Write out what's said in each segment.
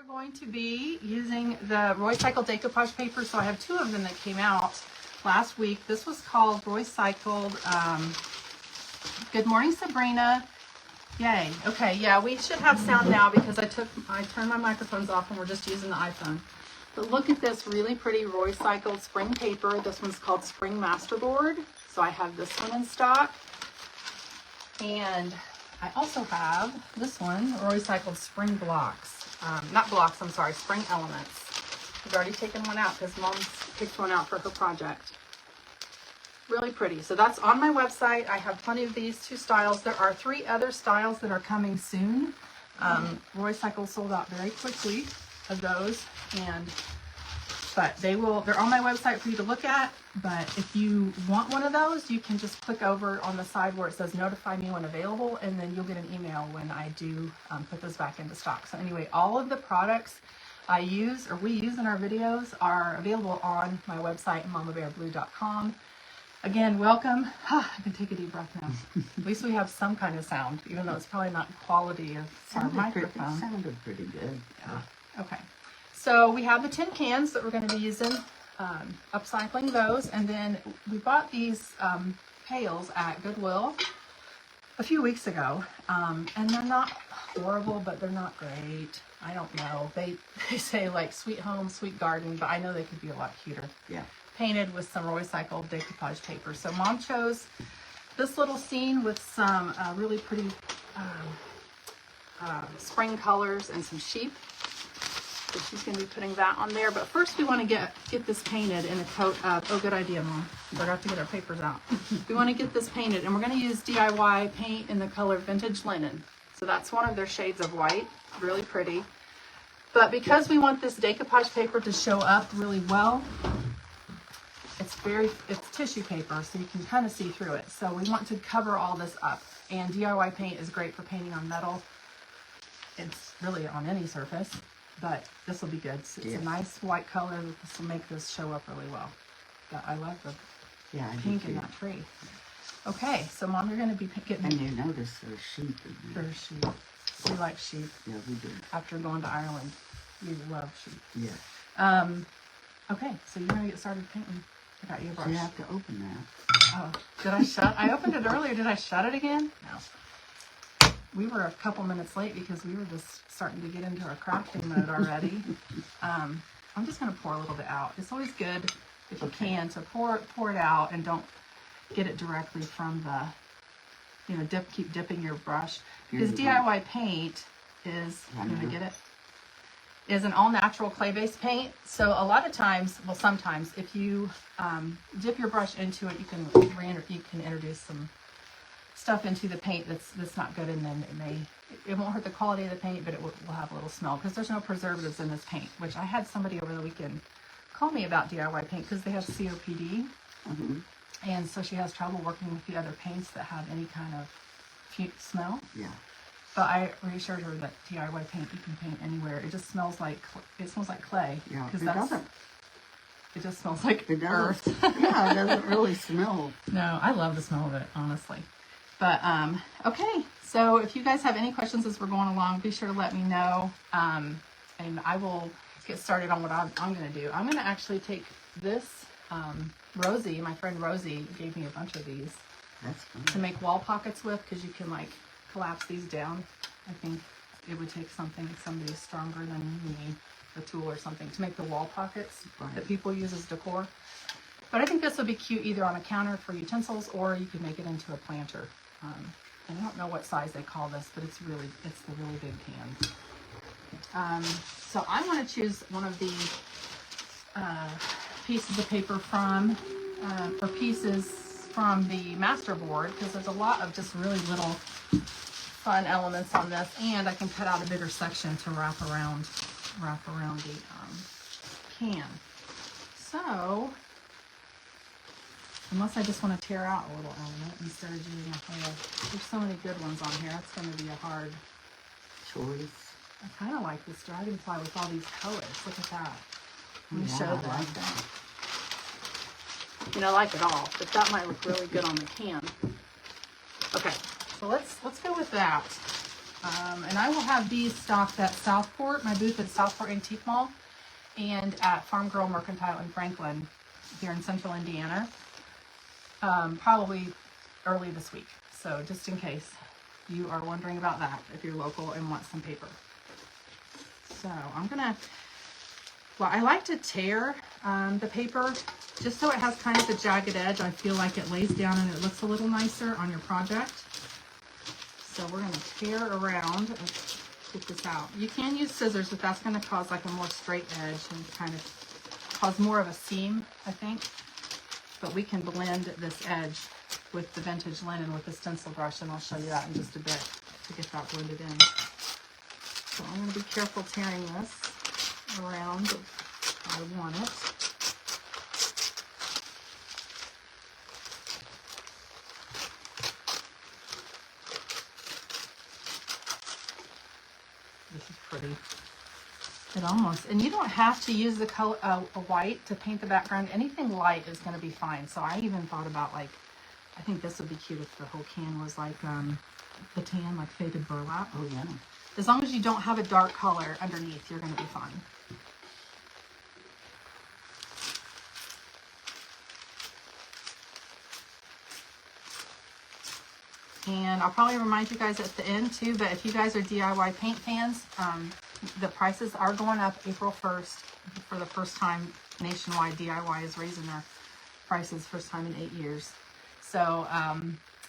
are going to be using the Roycycled decoupage paper. So I have two of them that came out last week. This was called Roycycled. Good morning, Sabrina. Yay. Okay, yeah, we should have sound now because I turned my microphones off and we're just using the iPhone. But look at this really pretty Roycycled spring paper. This one's called Spring Masterboard. So I have this one in stock. And I also have this one, Roycycled Spring Blocks. Not blocks, I'm sorry, Spring Elements. I've already taken one out because Mom picked one out for her project. Really pretty. So that's on my website. I have plenty of these two styles. There are 3 other styles that are coming soon. Roycycled sold out very quickly of those, but they're on my website for you to look at. But if you want one of those, you can just click over on the side where it says notify me when available, and then you'll get an email when I do put those back into stock. So anyway, all of the products I use or we use in our videos are available on my website, mamabearblue.com. Again, welcome. I can take a deep breath now. At least we have some kind of sound, even though it's probably not quality of our microphone. It sounded pretty good. Yeah. Okay. So we have the tin cans that we're going to be using, upcycling those, and then we bought these pails at Goodwill a few weeks ago, and they're not horrible, but they're not great. I don't know. They say like sweet home, sweet garden, but I know they could be a lot cuter. Yeah. Painted with some Roycycled decoupage paper. So Mom chose this little scene with some really pretty spring colors and some sheep. So she's going to be putting that on there. But first we want to get this painted in a coat of, oh, good idea, Mom. Forgot to get our papers out. We want to get this painted, and we're going to use DIY paint in the color Vintage Linen. So that's one of their shades of white. Really pretty. But because we want this decoupage paper to show up really well, it's tissue paper, so you can kind of see through it. So we want to cover all this up. And DIY paint is great for painting on metal. It's really on any surface, but this will be good. It's a nice white color. This will make this show up really well. But I love the pink in that tree. Okay, so Mom, you're going to be getting... And you notice there's sheep in there. There's sheep. We like sheep. Yeah, we do. After going to Ireland, we love sheep. Yeah. Okay, so you're going to get started painting. I got you a brush. You have to open that. Oh, did I opened it earlier. Did I shut it again? No. We were a couple minutes late because we were just starting to get into our crafting mode already. I'm just going to pour a little bit out. It's always good, if you can, to pour it out and don't get it directly from the, keep dipping your brush. Because DIY paint is, I'm going to get it, is an all-natural clay-based paint. So a lot of times, well, sometimes, if you dip your brush into it, you can introduce some stuff into the paint that's not good, and then it won't hurt the quality of the paint, but it will have a little smell because there's no preservatives in this paint. Which I had somebody over the weekend call me about DIY paint because they have COPD, and so she has trouble working with the other paints that have any kind of smell. Yeah. But I reassured her that DIY paint you can paint anywhere. It just smells like clay. Yeah, it just smells like earth. Yeah, it doesn't really smell. No, I love the smell of it, honestly. But okay, so if you guys have any questions as we're going along, be sure to let me know, and I will get started on what I'm going to do. I'm going to actually take this. Rosie, my friend Rosie, gave me a bunch of these. That's fun. To make wall pockets with, because you can collapse these down. I think it would take somebody stronger than me, a tool or something, to make the wall pockets that people use as decor. But I think this would be cute either on a counter for utensils, or you could make it into a planter. And I don't know what size they call this, but it's the really big can. So I want to choose one of the pieces of paper or pieces from the master board, because there's a lot of just really little fun elements on this, and I can cut out a bigger section to wrap around the can. So unless I just want to tear out a little element instead of doing a whole, there's so many good ones on here. It's going to be a hard choice. I kind of like this dragonfly with all these colors. Look at that. Let me show them. Like that. I like it all, but that might look really good on the can. Okay, so let's go with that. And I will have these stocked at Southport, my booth at Southport Antique Mall, and at Farm Girl Mercantile in Franklin, here in central Indiana, probably early this week. So just in case you are wondering about that, if you're local and want some paper. So I'm gonna, well, I like to tear the paper just so it has kind of the jagged edge. I feel like it lays down and it looks a little nicer on your project. So we're gonna tear around and get this out. You can use scissors, but that's gonna cause like a more straight edge and kind of cause more of a seam, I think. But we can blend this edge with the vintage linen with the stencil brush, and I'll show you that in just a bit to get that blended in. So I'm gonna be careful tearing this around how I want it. This is pretty. It almost, and you don't have to use the color a white to paint the background. Anything light is going to be fine. So I even thought about, like, I think this would be cute if the whole can was like the tan, like faded burlap. Oh yeah. As long as you don't have a dark color underneath, you're going to be fine. And I'll probably remind you guys at the end too, but if you guys are DIY paint fans, the prices are going up April 1st. For the first time nationwide, DIY is raising their prices, first time in 8 years. So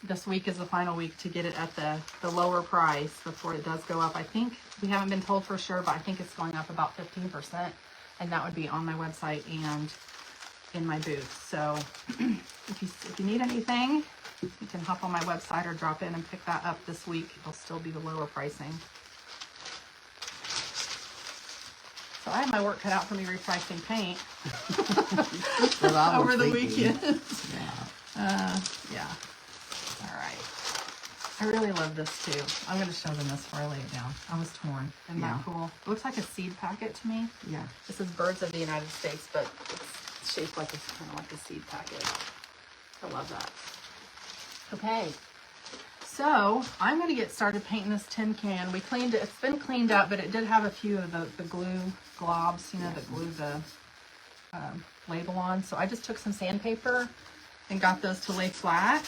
this week is the final week to get it at the lower price before it does go up. I think, we haven't been told for sure, but I think it's going up about 15%. And that would be on my website and in my booth. So if you need anything, you can hop on my website or drop in and pick that up this week. It'll still be the lower pricing. So I had my work cut out for me recycling paint over the weekend. Yeah. All right. I really love this too. I'm going to show them this before I lay it down. I was torn. Isn't that cool? It looks like a seed packet to me. Yeah. This is Birds of the United States, but it's shaped like it's kind of like a seed packet. I love that. Okay. So I'm going to get started painting this tin can. We cleaned it. It's been cleaned up, but it did have a few of the glue globs, you know, that glue the label on. So I just took some sandpaper and got those to lay flat.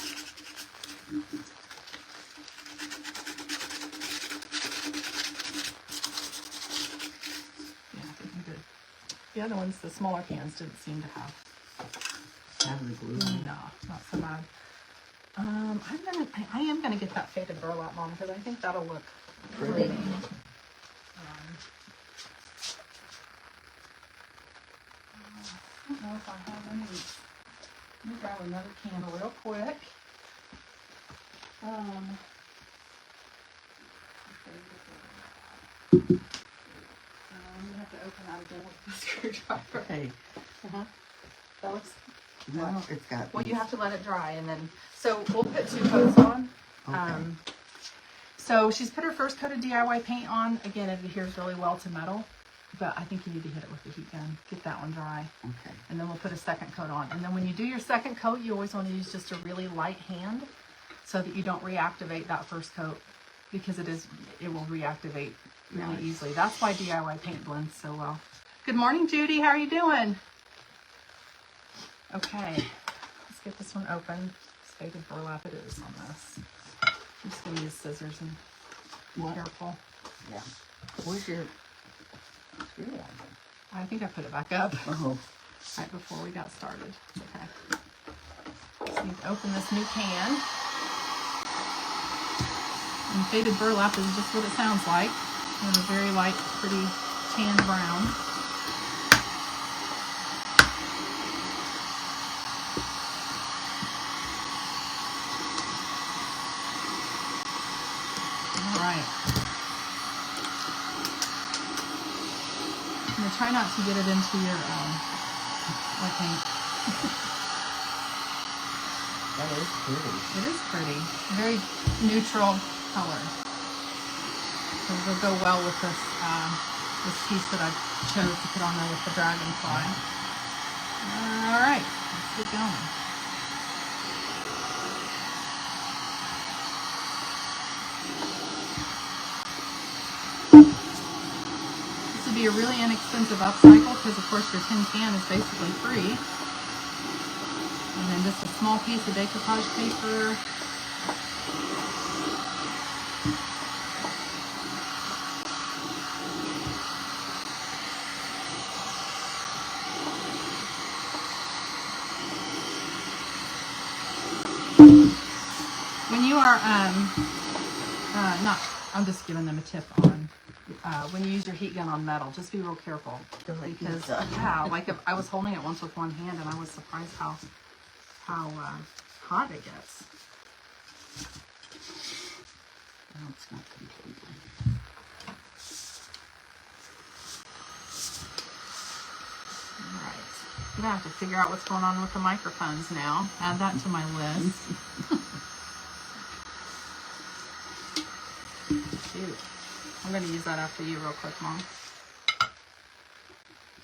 Yeah, I think I'm good. The other ones, the smaller cans, didn't seem to have the glue. No, not so bad. I am gonna get that faded burlap, Mom, because I think that'll look pretty. I don't know if I have any. Let me grab another candle real quick. I'm gonna have to open that again with the screwdriver. Hey. That looks. No, it's got. Well, you have to let it dry, and then so we'll put 2 coats on. Okay. So she's put her first coat of DIY paint on. Again, it adheres really well to metal, but I think you need to hit it with the heat gun. Get that one dry. Okay. And then we'll put a second coat on. And then when you do your second coat, you always want to use just a really light hand so that you don't reactivate that first coat, because it will reactivate really easily. That's why DIY paint blends so well. Good morning, Judy. How are you doing? Okay, let's get this one open. Faded burlap it is on this. I'm just going to use scissors and be careful. Yeah. Where's your screwdriver? I think I put it back up Oh. right before we got started. Okay. Just need to open this new can. And faded burlap is just what it sounds like. And a very light, pretty tan brown. Try not to get it into your paint. That is pretty. It is pretty. Very neutral color. So it'll go well with this this piece that I chose to put on there with the dragonfly. All right, let's get going. be a really inexpensive upcycle because, of course, your tin can is basically free. And then just a small piece of decoupage paper. When you are, I'm just giving them a tip on when you use your heat gun on metal, just be real careful. Because, yeah, like if I was holding it once with one hand and I was surprised how hot it gets. No, it's not completely. Alright. I'm gonna have to figure out what's going on with the microphones now. Add that to my list. Shoot. I'm gonna use that after you real quick, Mom.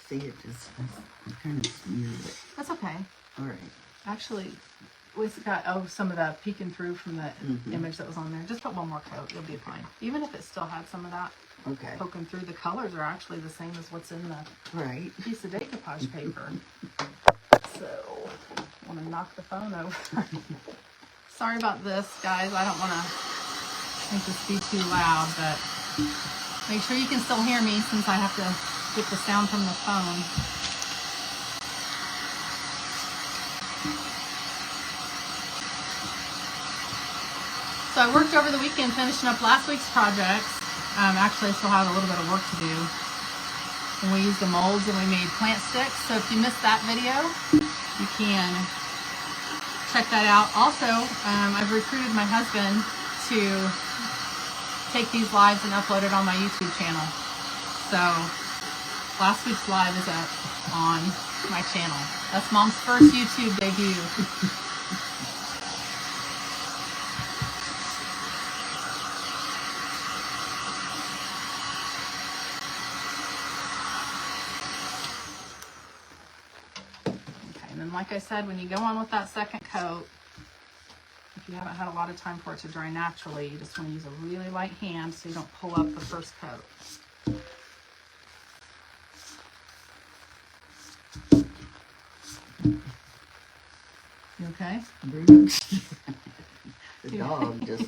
See, it just, I kind of smeared it. That's okay. All right. Actually, we've got some of that peeking through from the image that was on there. Just put one more coat, you'll be fine. Even if it still had some of that Okay. poking through, the colors are actually the same as what's in the Right. piece of decoupage paper. So, I want to knock the phone over. Sorry about this, guys. I don't want to make this be too loud, but make sure you can still hear me since I have to get the sound from the phone. So I worked over the weekend finishing up last week's projects. Actually, I still have a little bit of work to do. And we used the molds and we made plant sticks. So if you missed that video, you can check that out. Also, I've recruited my husband to take these lives and upload it on my YouTube channel. So last week's live is up on my channel. That's Mom's first YouTube debut. Like I said, when you go on with that second coat, if you haven't had a lot of time for it to dry naturally, you just want to use a really light hand so you don't pull up the first coat. You okay? The dog just...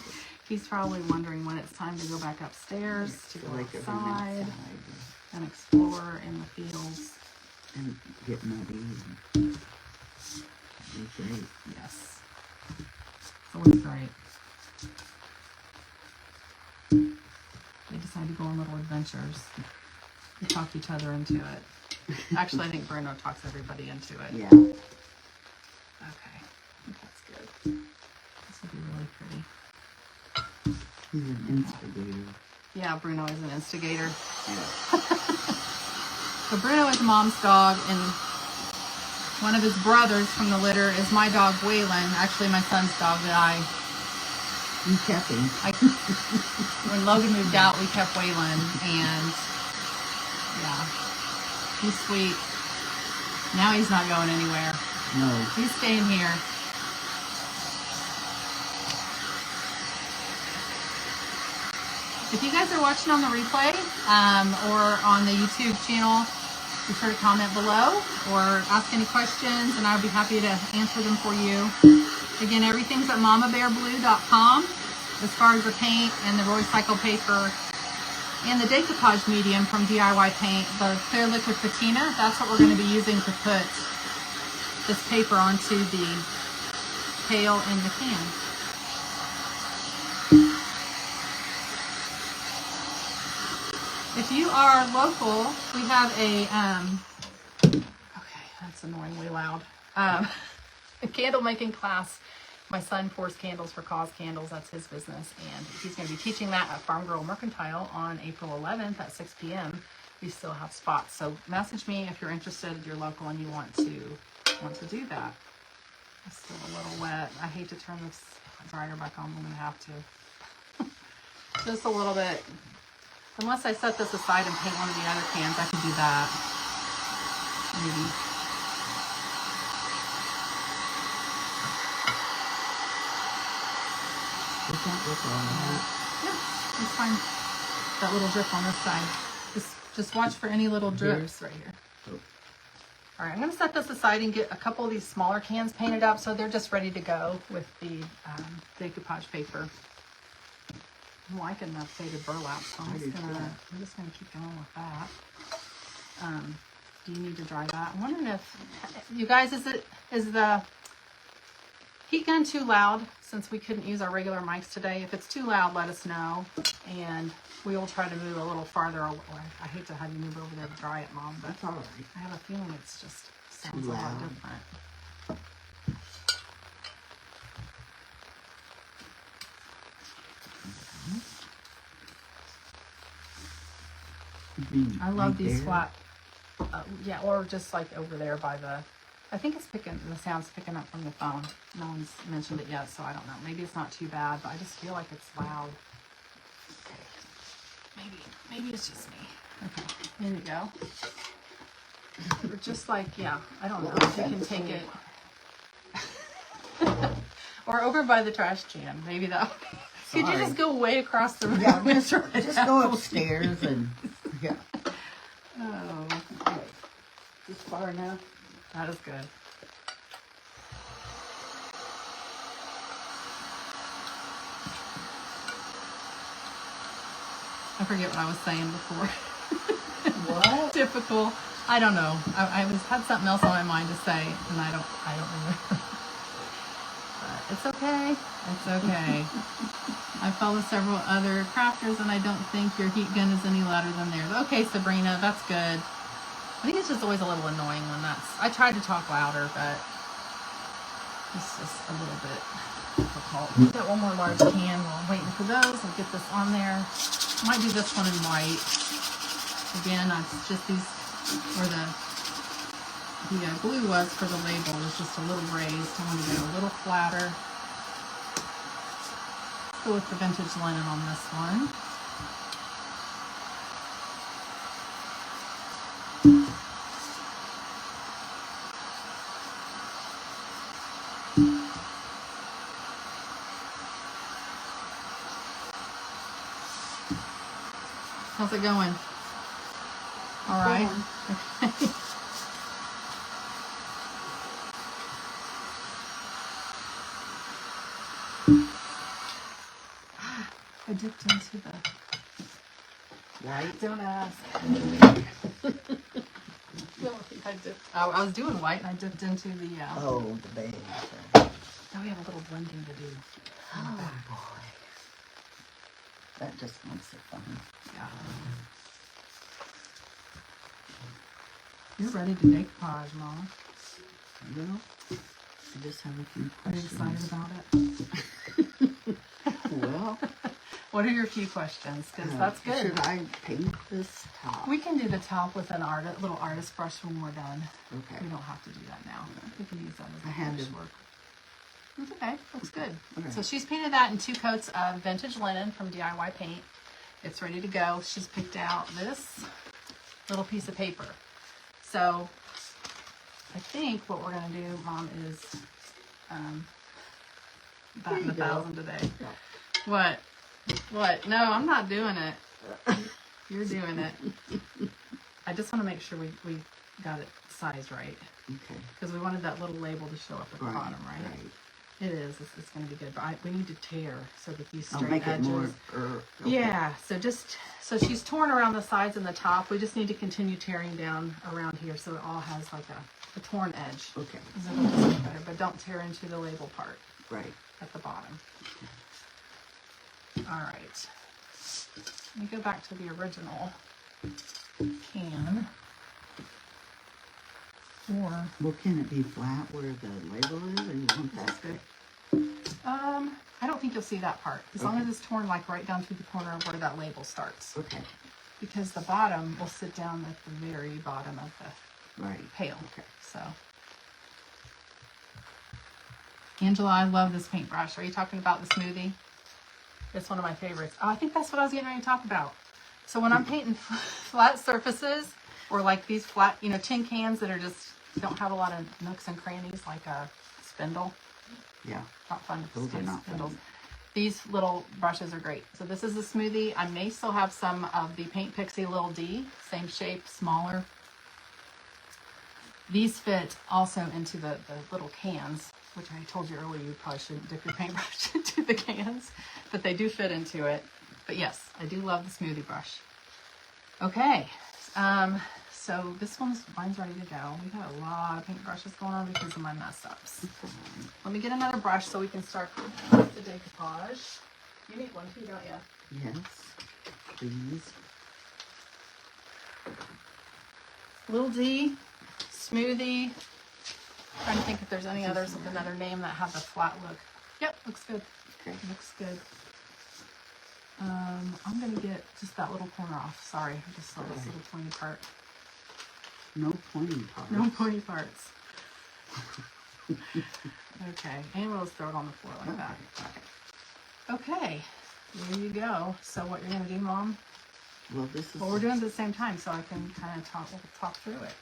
He's probably wondering when it's time to go back upstairs, to go outside and explore in the fields. And get muddy. Great. Yes. It's always great. They decide to go on little adventures. We talk each other into it. Actually, I think Bruno talks everybody into it. Yeah. Okay. I think that's good. This will be really pretty. He's an instigator. Yeah, Bruno is an instigator. Yeah. So Bruno is Mom's dog, and one of his brothers from the litter is my dog, Waylon. Actually, my son's dog that You kept him. when Logan moved out, we kept Waylon, and yeah, he's sweet. Now he's not going anywhere. No. He's staying here. If you guys are watching on the replay or on the YouTube channel, be sure to comment below or ask any questions, and I'll be happy to answer them for you. Again, everything's at mamabearblue.com as far as the paint and the Roycycled paper and the decoupage medium from DIY Paint, the clear liquid patina. That's what we're going to be using to put this paper onto the pail and the can. If you are local, we have a, okay, that's annoyingly loud, a candle making class. My son pours candles for Cause Candles, that's his business, and he's going to be teaching that at Farm Girl Mercantile on April 11th at 6 p.m. We still have spots, so message me if you're interested, you're local, and you want to do that. It's still a little wet. I hate to turn this dryer back on, I'm going to have to. Just a little bit. Unless I set this aside and paint one of the other cans, I could do that. Maybe. Does that look all right? Yeah, it's fine. That little drip on this side. Just Just watch for any little drips right here. Oh. All right, I'm going to set this aside and get a couple of these smaller cans painted up so they're just ready to go with the decoupage paper. I'm liking the faded burlap, so I'm just gonna keep going with that. Do you need to dry that? I'm wondering if you guys, is the heat gun too loud since we couldn't use our regular mics today? If it's too loud, let us know, and we will try to move a little farther away. I hate to have you move over there to dry it, Mom, but That's all right. I have a feeling it's just sounds a lot different. I love these flat, yeah, or just like over there by the, I think it's picking, the sound's picking up from the phone. No one's mentioned it yet, so I don't know. Maybe it's not too bad, but I just feel like it's loud. Okay, maybe it's just me. Okay, there you go. Or just like, yeah, I don't know if you can take it. Or over by the trash can, maybe that. Could you just go way across the room? Yeah, just go upstairs and, yeah. Oh, okay. Just far enough. That is good. I forget what I was saying before. What? Typical. I don't know. I had something else on my mind to say, and I don't remember. But it's okay. It's okay. I follow several other crafters, and I don't think your heat gun is any louder than theirs. Okay, Sabrina, that's good. I think it's just always a little annoying when that's. I tried to talk louder, but it's just a little bit difficult. Got one more large can while I'm waiting for those. I'll get this on there. Might do this one in white. Again, it's just these, where the glue was for the label was just a little raised. I want to get a little flatter. Let's go with the vintage linen on this one. How's it going? All right. Okay. I dipped into the White? Don't ask. I dipped. I was doing white, and I dipped into the. Oh, the beige. Now we have a little blending to do. Oh, boy. That just makes it fun. Yeah. You're ready to decoupage, Mom. Well, I just have a few Are you questions. excited about it? Well, What are your few questions? Because that's good. Should I paint this top? We can do the top with an little artist brush when we're done. Okay. We don't have to do that now. We can use that as I a had finish to- work. That's okay. Looks good. Okay. So she's painted that in 2 coats of vintage linen from DIY Paint. It's ready to go. She's picked out this little piece of paper. So I think what we're going to do, Mom, is bat in the thousand today. Yeah. What? What? No, I'm not doing it. You're doing it. I just want to make sure we got it sized right. Okay. Because we wanted that little label to show up at the bottom, right? It is. It's going to be good. But we need to tear so that these I'll straight make edges. it more. Okay. Yeah. So she's torn around the sides and the top. We just need to continue tearing down around here so it all has like a torn edge. Okay. So it'll just look better. But don't tear into the label part Right. at the bottom. All right. Let me go back to the original can. Or Well, can it be flat where the label is, or you want that? I don't think you'll see that part. As long as it's torn like right down through the corner of where that label starts. Okay. Because the bottom will sit down at the very bottom of the Right. pail. Okay. So Angela, I love this paintbrush. Are you talking about the smoothie? It's one of my favorites. Oh, I think that's what I was getting ready to talk about. So when I'm painting flat surfaces, or like these flat, tin cans that are just don't have a lot of nooks and crannies, like a spindle. Yeah. Not fun to Those are stand not spindles. fun. these little brushes are great. So this is the smoothie. I may still have some of the Paint Pixie Little D, same shape, smaller. These fit also into the little cans, which I told you earlier you probably shouldn't dip your paintbrush into the cans, but they do fit into it. But yes, I do love the smoothie brush. Okay, so this mine's ready to go. We got a lot of paintbrushes going on because of my mess ups. Let me get another brush so we can start the decoupage. You need one too, don't you? Yes, please. Little D, smoothie. Trying to think if there's any others with another name that have the flat look. Yep, looks good. Okay. Looks good. I'm gonna get just that little corner off. Sorry, I just saw this little pointy part. No pointy parts. No pointy parts. Okay, and we'll just throw it on the floor like that. Okay, there you go. So what you're gonna do, Mom? Well, this is. Well, we're doing it at the same time, so I can kind of talk through it.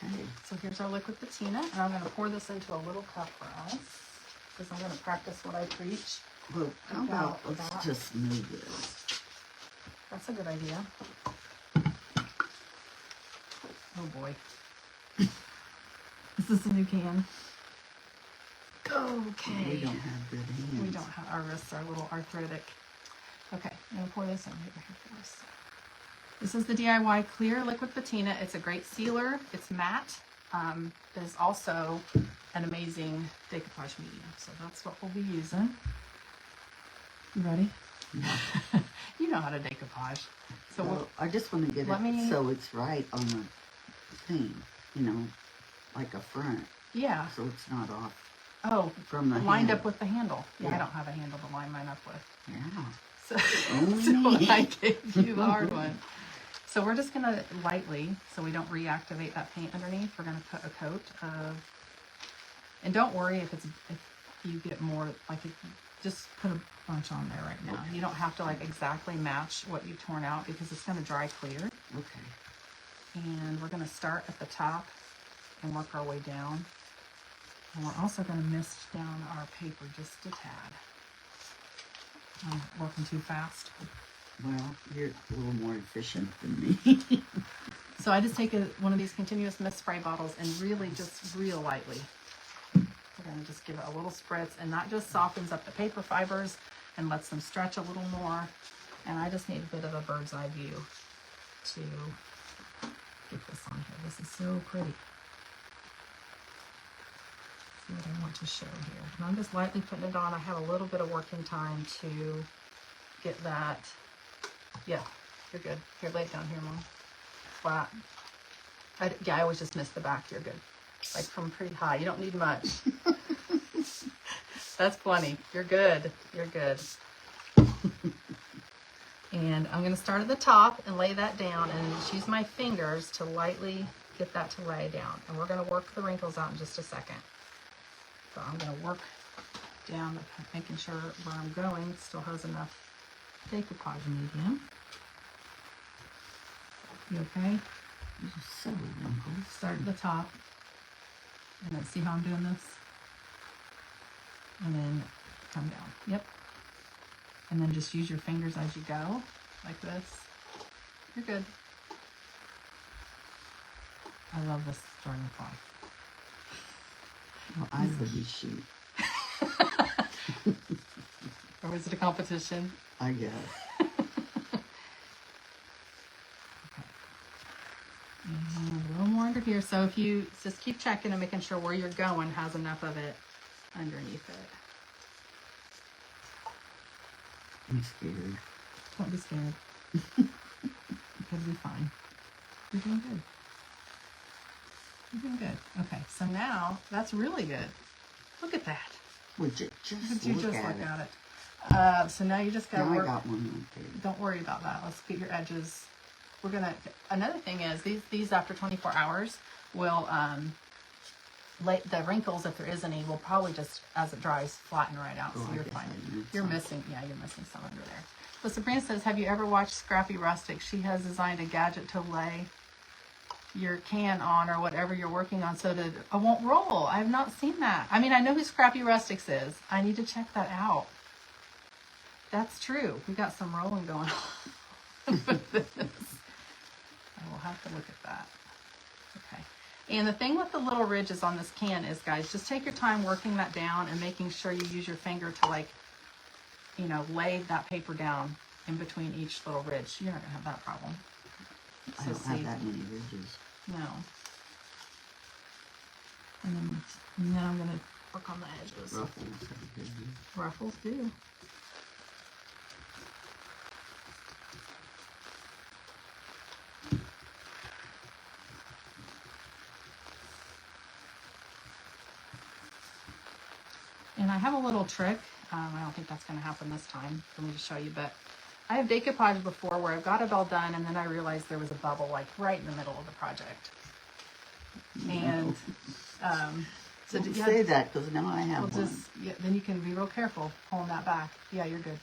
Okay. So here's our liquid patina, and I'm gonna pour this into a little cup for us, because I'm gonna practice what I preach. Well, how about let's just move this. That's a good idea. Oh boy. Is this a new can? Okay. We don't have good hands. We don't have, our wrists are a little arthritic. Okay, I'm gonna pour this in right here for us. This is the DIY Clear Liquid Patina. It's a great sealer. It's matte. There's also an amazing decoupage medium. So that's what we'll be using. You ready? Yeah. You know how to decoupage. So well, I just want to get it so it's right on the thing, you know, like a front. Yeah. So it's not off. Oh, from the lined handle. up with the handle. Yeah, Yeah. I don't have a handle to line mine up with. Yeah. So, so I gave you the hard one. So we're just gonna lightly, so we don't reactivate that paint underneath, we're gonna put a coat of, and don't worry if you get more, like just put a bunch on there right now. Okay. You don't have to like exactly match what you've torn out because it's gonna dry clear. Okay. And we're gonna start at the top and work our way down. And we're also gonna mist down our paper just a tad. I'm working too fast. Well, you're a little more efficient than me. So I just take one of these continuous mist spray bottles and really just real lightly. We're going to just give it a little spritz, and that just softens up the paper fibers and lets them stretch a little more. And I just need a bit of a bird's eye view to get this on here. This is so pretty. See what I want to show here. And I'm just lightly putting it on. I have a little bit of working time to get that. Yeah, you're good. Here, lay it down here, Mom. Flat. I always just miss the back. You're good. Like from pretty high. You don't need much. That's plenty. You're good. You're good. And I'm going to start at the top and lay that down and just use my fingers to lightly get that to lay down. And we're going to work the wrinkles out in just a second. So I'm going to work down, making sure where I'm going still has enough decoupage medium. You okay? These are so wrinkled. Start at the top. And then see how I'm doing this? And then come down. Yep. And then just use your fingers as you go, like this. You're good. I love this dragonfly. Well, I wouldn't shoot. Or was it a competition? I guess. And a little more under here. So if you just keep checking and making sure where you're going has enough of it underneath it. I'm scared. Don't be scared. You'll be fine. You're doing good. You're doing good. Okay, so now that's really good. Look at that. Would you just Look look at at it? it. So now you just gotta Now work. I got one right there. Don't worry about that. Let's get your edges. We're gonna. Another thing is these after 24 hours will the wrinkles, if there is any, will probably just as it dries flatten right out. So Oh, I you're guess fine. I need You're some. missing. Yeah, you're missing some under there. So Sabrina says, have you ever watched Scrappy Rustic? She has designed a gadget to lay your can on or whatever you're working on so that it won't roll. I have not seen that. I mean, I know who Scrappy Rustics is. I need to check that out. That's true. We got some rolling going on with this. I will have to look at that. Okay. And the thing with the little ridges on this can is, guys, just take your time working that down and making sure you use your finger to, like, you know, lay that paper down in between each little ridge. You're not going to have that problem. I don't have that many ridges. No. And then I'm going to work on the edges. Ruffles do. And I have a little trick. I don't think that's going to happen this time for me to show you, but I have decoupage before where I've got it all done and then I realized there was a bubble like right in the middle of the project. No. And so don't say that because now I have one. Yeah, then you can be real careful pulling that back. Yeah, you're good.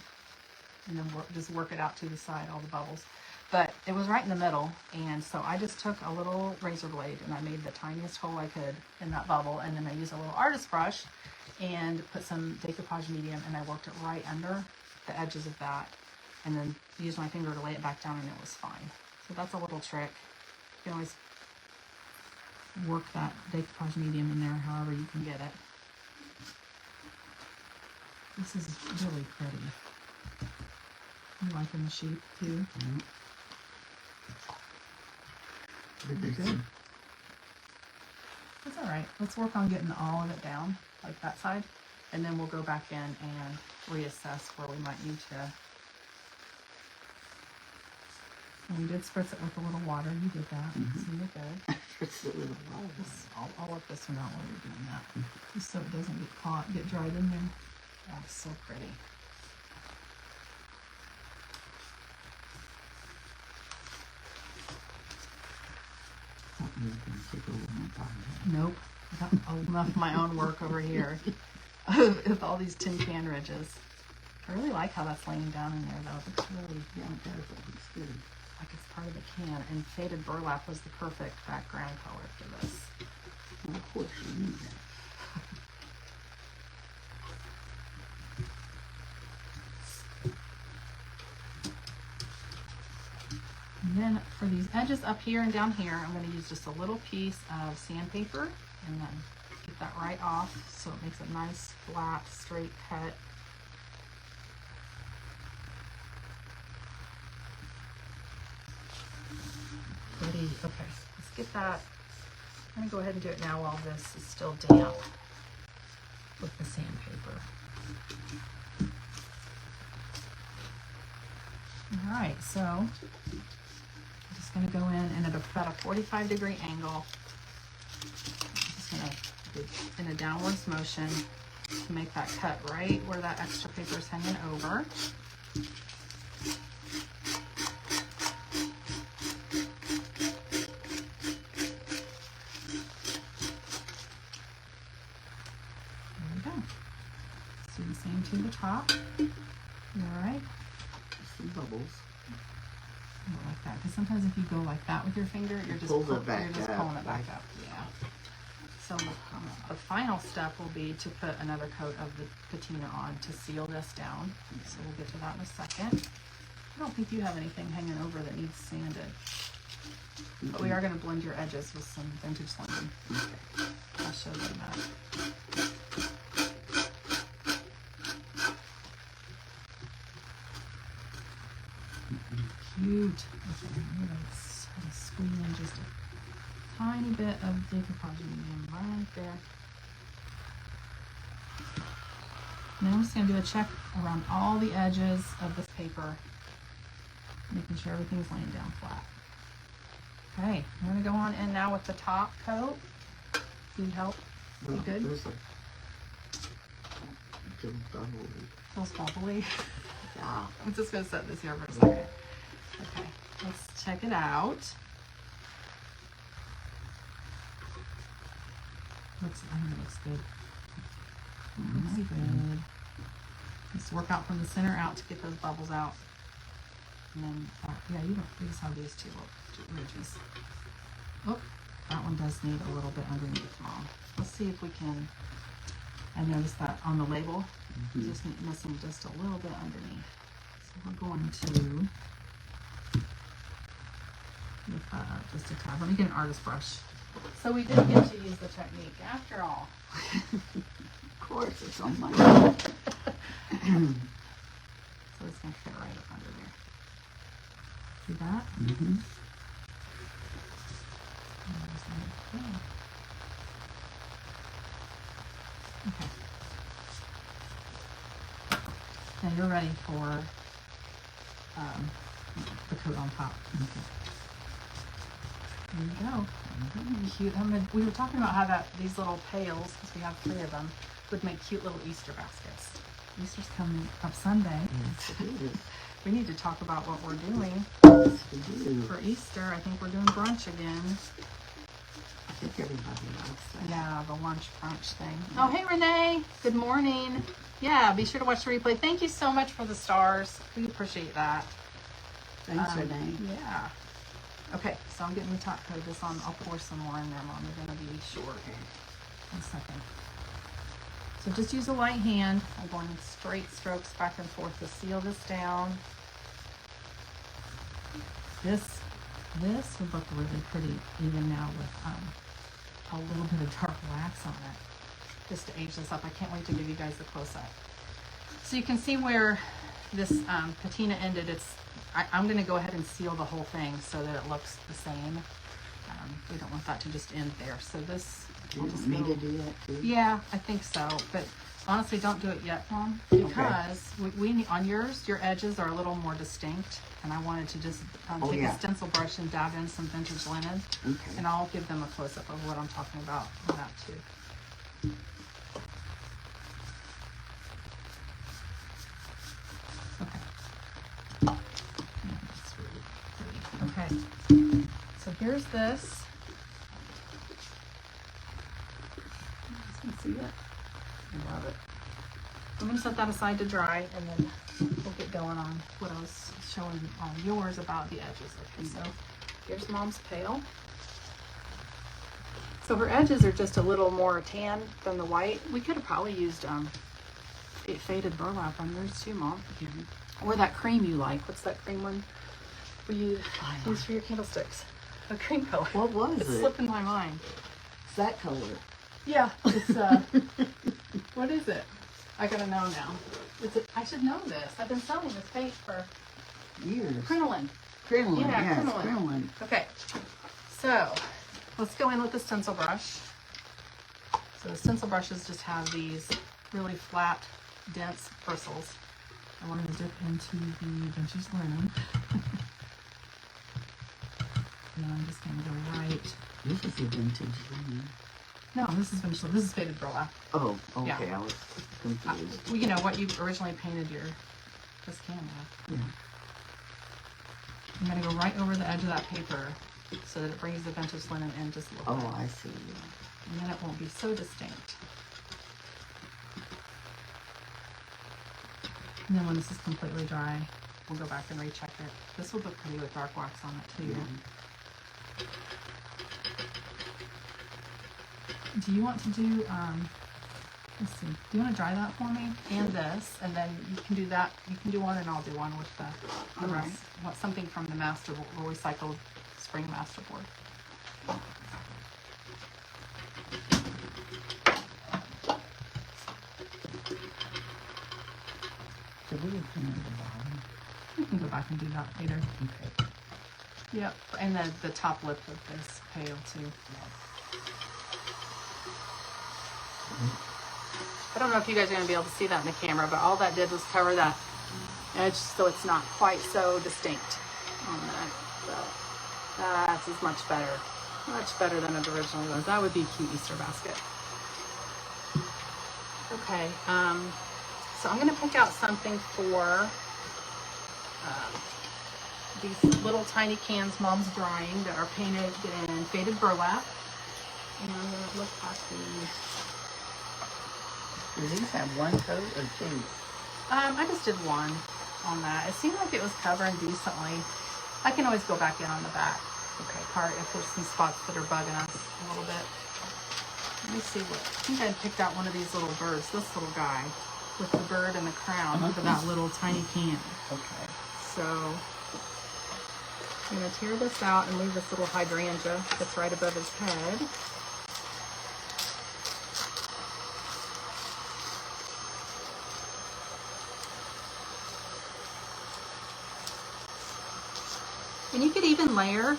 And then just work it out to the side, all the bubbles. But it was right in the middle, and so I just took a little razor blade and I made the tiniest hole I could in that bubble, and then I used a little artist brush and put some decoupage medium, and I worked it right under the edges of that, and then used my finger to lay it back down, and it was fine. So that's a little trick. You can always work that decoupage medium in there however you can get it. This is really pretty. You liking the sheep too? Mm-hmm. Good. That's all right. Let's work on getting all of it down, like that side, and then we'll go back in and reassess where we might need to. And we did spritz it with a little water. You did that, so you're good. Spritz it with a water. I'll work this one out while you're doing that, just so it doesn't get caught, get dried in there. Oh, it's so pretty. Nope, I got enough of my own work over here with all these tin can ridges. I really like how that's laying down in there, though. It's really, yeah, it does. It looks good. Like it's part of the can. And faded burlap was the perfect background color for this. Well, of course you need that. And then for these edges up here and down here, I'm going to use just a little piece of sandpaper and then get that right off so it makes a nice, flat, straight cut. Pretty. Okay, let's get that. I'm going to go ahead and do it now while this is still damp with the sandpaper. All right, so I'm just going to go in and at about a 45-degree angle. I'm just going to, in a downwards motion, to make that cut right where that extra paper is hanging over. There we go. Let's do the same to the top. All right. Some bubbles. I don't like that because sometimes if you go like that with your finger, you're just pulling it back up. Yeah. So the final step will be to put another coat of the patina on to seal this down. So we'll get to that in a second. I don't think you have anything hanging over that needs sanded. But we are going to blend your edges with some vintage London. Okay. I'll show you that. Cute. Okay, I'm going to squeeze in just a tiny bit of decoupage medium right there. Now I'm just going to do a check around all the edges of this paper, making sure everything's laying down flat. Okay, I'm going to go on in now with the top coat. Need help? You good? Feels bubbly. Yeah. I'm just going to set this here for a second. Okay, let's check it out. I think it looks good. Looks good. Just work out from the center out to get those bubbles out. And then, yeah, you just have these two ridges. Oh, that one does need a little bit underneath, Mom. Let's see if we can. I noticed that on the label, just missing just a little bit underneath. we're going to, just a tab. Let me get an artist brush. So we did get to use the technique after all. Of course, it's on my. So it's going to fit right up under there. See that? Mm-hmm. Okay. Now you're ready for the coat on top. Okay. There you go. Cute. We were talking about how these little pails, because we have 3 of them, would make cute little Easter baskets. Easter's coming up Sunday. Yes, it is. We need to talk about what we're doing Yes, we do. for Easter. I think we're doing brunch again. I think everybody likes that. Yeah, the lunch brunch thing. Oh, hey, Renee. Good morning. Yeah, be sure to watch the replay. Thank you so much for the stars. We appreciate that. Thanks, Renee. Yeah. Okay, so I'm getting the top coat of this on. I'll pour some more in there, Mom. They're going to be short. 1 second. So just use a light hand. I'm going straight strokes back and forth to seal this down. This would look really pretty even now with a little bit of dark wax on it, just to age this up. I can't wait to give you guys the close-up. So you can see where this patina ended. I'm going to go ahead and seal the whole thing so that it looks the same. We don't want that to just end there. So this, Do you want me to do that too? yeah, I think so. But honestly, don't do it yet, Mom, because we need, on yours, your edges are a little more distinct, and I wanted to just take a stencil brush and dab in some vintage linen, and I'll give them a close-up of what I'm talking about on that too. Okay. Okay. So here's this. You can see it. I love it. I'm going to set that aside to dry, and then we'll get going on what I was showing on yours about the edges. Okay, so here's Mom's pail. So her edges are just a little more tan than the white. We could have probably used faded burlap on yours too, Mom. Or that cream you like. What's that cream one you use for your candlesticks? A cream color. What was It's it? slipping my mind. It's that color. Yeah, it's what is it? I gotta know now. I should know this. I've been selling this paint for Years. crinoline. Crinoline, Yeah, yes, crinoline. crinoline. Okay, so let's go in with the stencil brush. So the stencil brushes just have these really flat, dense bristles. I want to dip into the vintage linen. And I'm just going to go right. This is a vintage linen. No, this is vintage linen. This is faded burlap. Oh, okay. Yeah. I was confused. Well, you know what you originally painted this can with. Yeah. I'm going to go right over the edge of that paper so that it brings the vintage linen in just a little bit. Oh, I see. Yeah. And then it won't be so distinct. And then when this is completely dry, we'll go back and recheck it. This will look pretty with dark wax on it too. Do you want to do, let's see, do you want to dry that for me? And this, and then you can do that. You can do one and I'll do one with the rest. Right. Want something from the master Roycycled spring masterboard. Did we have painted the bottom? We can go back and do that later. Okay. Yep, and then the top lip of this pail too. I don't know if you guys are going to be able to see that in the camera, but all that did was cover that edge so it's not quite so distinct on that. So that's as much better than it originally was. That would be a cute Easter basket. Okay, so I'm going to pick out something for these little tiny cans Mom's drying that are painted in faded burlap. And I'm going to look at the... Do these have one coat or two? I just did one on that. It seemed like it was covering decently. I can always go back in on the back part if there's some spots that are bugging us a little bit. Let me see what, I think I picked out one of these little birds, this little guy. with the bird and the crown for that little tiny can. Okay. So I'm going to tear this out and leave this little hydrangea that's right above his head. And you can even layer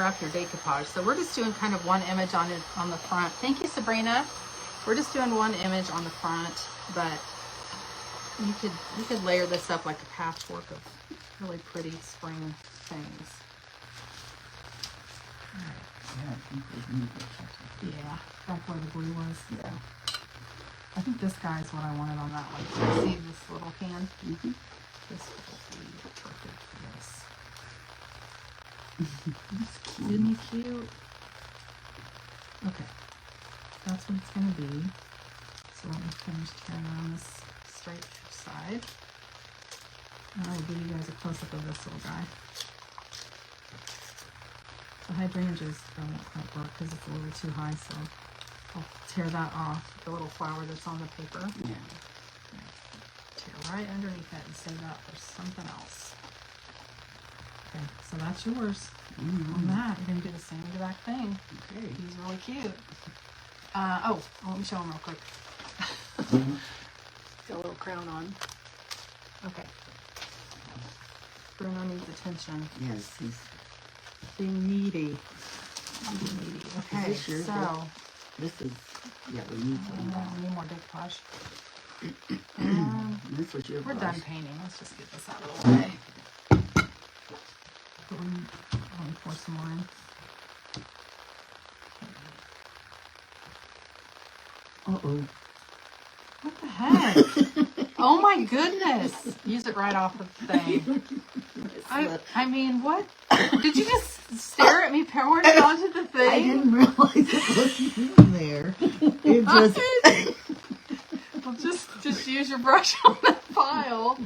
up your decoupage. So we're just doing kind of one image on the front. Thank you, Sabrina. We're just doing one image on the front, but you could layer this up like a patchwork of really pretty spring things. All right. Yeah, I think we need to check it. Yeah, back where the glue was. Yeah. I think this guy's what I wanted on that one. So you see this little can? Mm-hmm. This will be perfect for this. That's cute. Isn't he cute? Okay, that's what it's going to be. So let me finish tearing around this straight side. And I'll give you guys a close-up of this little guy. The hydrangeas don't quite work because it's a little too high, so I'll tear that off, the little flower that's on the paper. Yeah. Tear right underneath it and save that for something else. Okay, so that's yours. On that, you're going to do the same exact thing. Okay. He's really cute. Let me show him real quick. Got a little crown on. Okay. Bruno needs attention. Yes, he's Being needy. Okay, this yours? so This is, yeah, we need some more. we need more decoupage. This was your We're brush. done painting. Let's just get this out of the way. Let me pour some more in. Uh-oh. What the heck? Oh my goodness! Use it right off the thing. I mean, what? Did you just stare at me pouring it onto the thing? I didn't realize it was in there. It just... Well, just use your brush on that pile.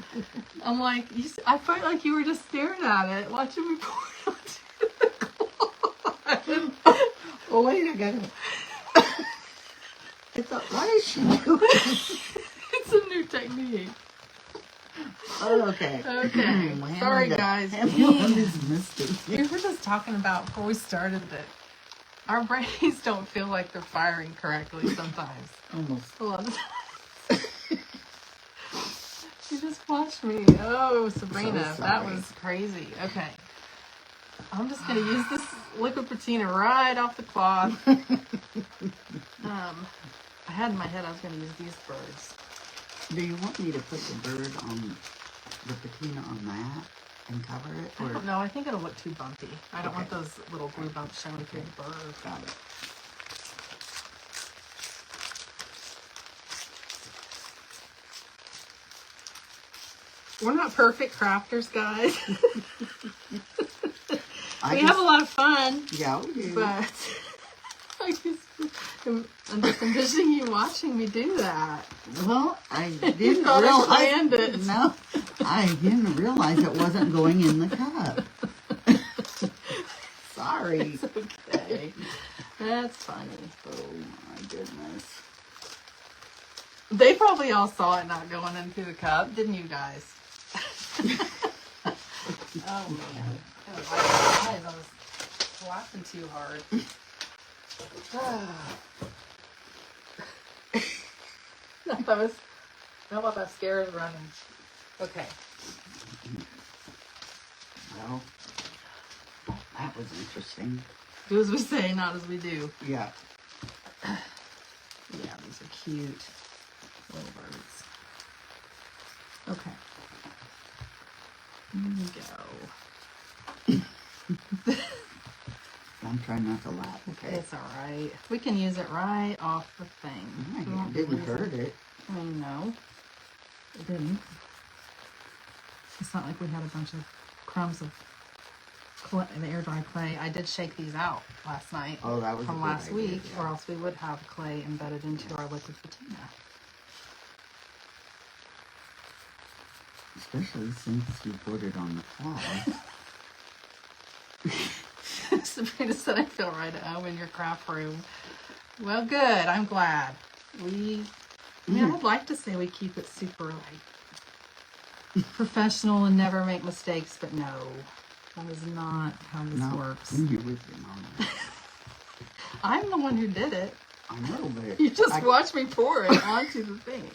I'm like, I felt like you were just staring at it, watching me pour it onto the cloth. Oh, wait, I got it. I thought, why is she doing this? It's a new technique. Oh, okay. Okay. Well, Sorry, Hannah guys. missed it. We were just talking about before we started that our brains don't feel like they're firing correctly sometimes. Almost. A lot of times. She just watched me. Oh, Sabrina, So that sorry. was crazy. Okay. I'm just going to use this liquid patina right off the cloth. I had in my head I was going to use these birds. Do you want me to put the bird on the patina on that and cover it? I Or don't know. I think it'll look too bumpy. I don't want Okay. those little glue bumps showing through the bird. got it? We're not perfect crafters, guys. I We just, have a lot of fun, yeah, we do. but I'm just envisioning you watching me do that. Well, I didn't thought I realize. planned it. No, I didn't realize it wasn't going in the cup. Sorry. It's okay. That's funny. Oh my goodness. They probably all saw it not going into the cup, didn't you guys? Oh man. I was laughing too hard. Now my mascara's running. Okay. Well, that was interesting. Do as we say, not as we do. Yeah. Yeah, these are cute little birds. Okay. Here we go. I'm trying not to laugh. Okay. It's alright. We can use it right off the thing. We Yeah, won't it didn't lose hurt it. I mean, no. It didn't. It's not like we had a bunch of crumbs of clay, the air dry clay. I did shake these out last night Oh, that was a from good last idea, week, yeah. or else we would have clay embedded into our liquid patina. Especially since you put it on the cloth. Sabrina said I feel right at home in your craft room. Well, good. I'm glad. We I mean, I would like to say we keep it super like professional and never make mistakes, but no, that is not how this works. You're with your mom. I'm the one who did it. I know, but you just watched me pour it onto the thing.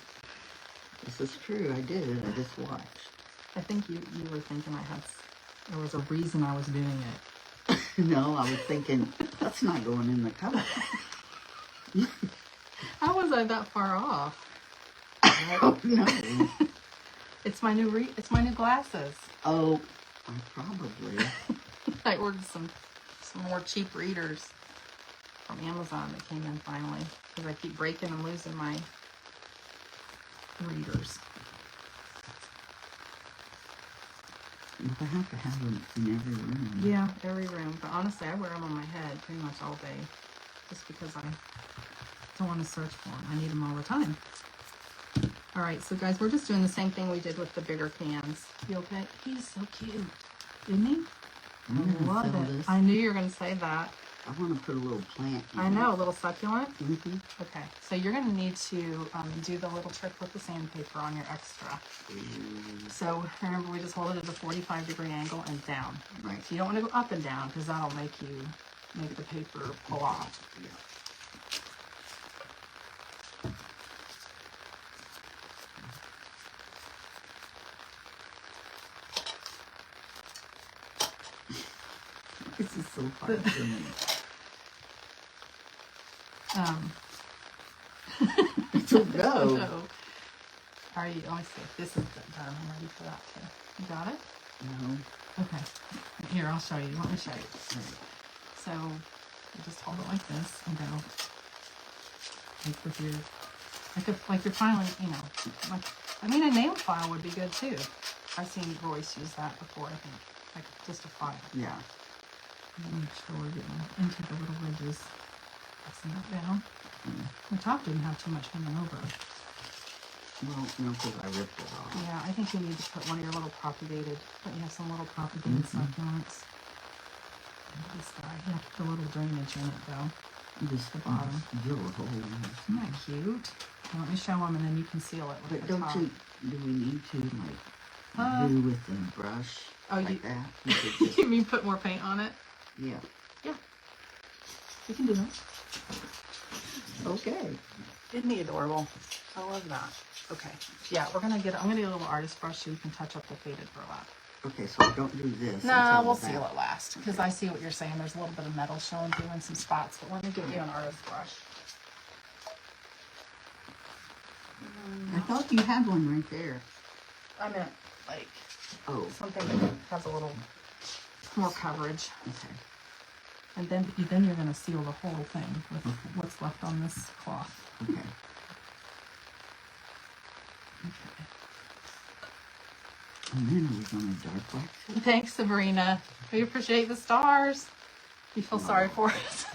This is true. I did it. I just watched. I think you were thinking there was a reason I was doing it. No, I was thinking that's not going in the cup. How was I that far off? Oh no! It's my new glasses. Oh, probably. I ordered some more cheap readers from Amazon that came in finally because I keep breaking and losing my readers. But I have to have them in every room. Yeah, every room. But honestly, I wear them on my head pretty much all day just because I don't want to search for them. I need them all the time. All right, so guys, we're just doing the same thing we did with the bigger cans. You okay? He's so cute, isn't he? I love it. This. I knew you were going to say that. I want to put a little plant in I know, a little succulent. Mm-hmm. Okay, so you're going to need to do the little trick with the sandpaper on your extra. So remember, we just hold it at a 45-degree angle and down. Right. So you don't want to go up and down because that'll make the paper pull off. Yeah. This is so hard for me. So go. No. Are you? Let me see. This is done. I'm ready for that too. You got it? No. Okay. Here, I'll show you. Let me show you. Right. So you just hold it like this and go like with your like you're filing. You know, like I mean, a nail file would be good too. I've seen Royce use that before. I think like just a file. Yeah. Make sure we're getting into the little ridges. Pressing that down. The top didn't have too much hanging over. Well, no, because I ripped it off. Yeah, I think you need to put one of your little propagated, but you have some little propagated succulents. This guy, you have to put a little drainage in it though. Just the bottom. Drill a hole in it. Isn't that cute? Well, let me show them and then you can seal it with but the don't top. do we need to like do with the brush like that? Just... you mean put more paint on it? Yeah. Yeah. You can do that. Okay. Isn't he adorable? I love that. Okay. Yeah, I'm gonna get a little artist brush so you can touch up the faded burlap. Okay, so don't do this. No, we'll seal it last because I see what you're saying. There's a little bit of metal showing through in some spots, but let me give you an artist brush. I thought you had one right there. I meant like something that has a little more coverage. Okay. And then you're going to seal the whole thing with what's left on this cloth. Okay. And then we're going to dark wax it. Thanks, Sabrina. We appreciate the stars. You feel sorry for us.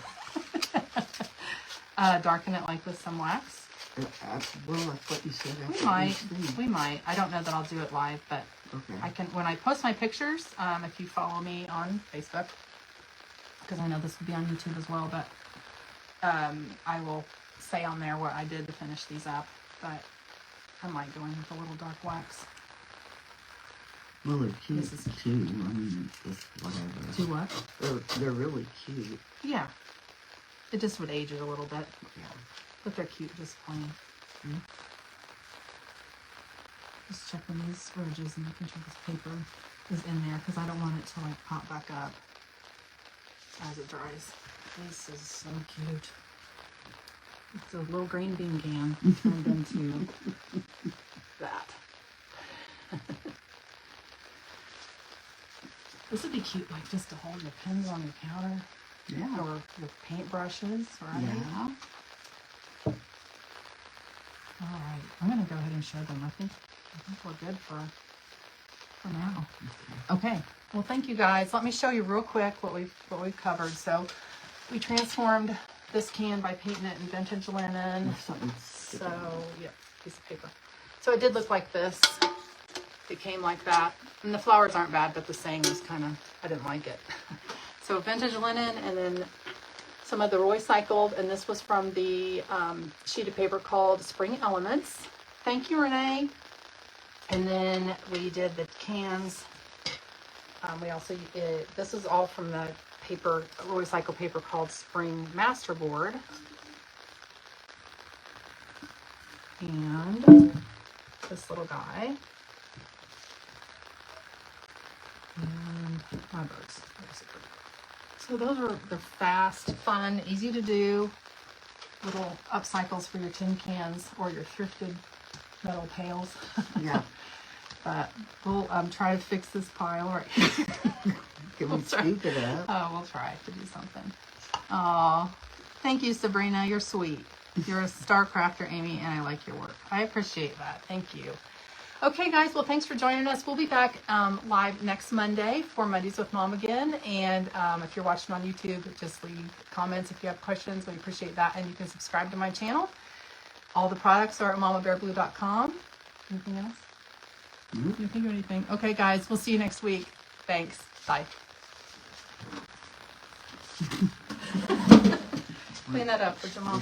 Darken it like with some wax. Well, that's what you said. We might. I don't know that I'll do it live, but I can. When I post my pictures, if you follow me on Facebook, because I know this will be on YouTube as well, but I will say on there what I did to finish these up, but I might go in with a little dark wax. Well, they're cute too. I mean, it's just whatever. Do what? They're really cute. Yeah. It just would age it a little bit. Yeah. But they're cute just plain. Mm-hmm. Just checking these ridges and making sure this paper is in there because I don't want it to like pop back up as it dries. This is so cute. It's a little green bean can turned into that. This would be cute, like just to hold your pens on your counter. Yeah. Or your paint brushes, right? Yeah. All right, I'm gonna go ahead and show them. I think we're good for now. Okay. Well, thank you guys. Let me show you real quick what we've covered. So we transformed this can by painting it in vintage linen. So yeah, piece of paper. So it did look like this. It came like that, and the flowers aren't bad, but the saying was kind of, I didn't like it. So vintage linen, and then some of the Roycycled, and this was from the sheet of paper called Spring Elements. Thank you, Renee. And then we did the cans. We also, this is all from the paper, Roycycled paper called Spring Masterboard. And this little guy. And my birds, basically. So those are the fast, fun, easy to do little upcycles for your tin cans or your thrifted metal pails. Yeah. But we'll try to fix this pile right here. Can we scoop it up? Oh, we'll try to do something. Oh, thank you, Sabrina. You're sweet. You're a star crafter, Amy, and I like your work. I appreciate that. Thank you. Okay, guys. Well, thanks for joining us. We'll be back live next Monday for Mondays with Mom again. And if you're watching on YouTube, just leave comments if you have questions. We appreciate that. And you can subscribe to my channel. All the products are at mamabearblue.com. Anything else? You think of anything? Okay, guys. We'll see you next week. Thanks. Bye. Clean that up for Jamal.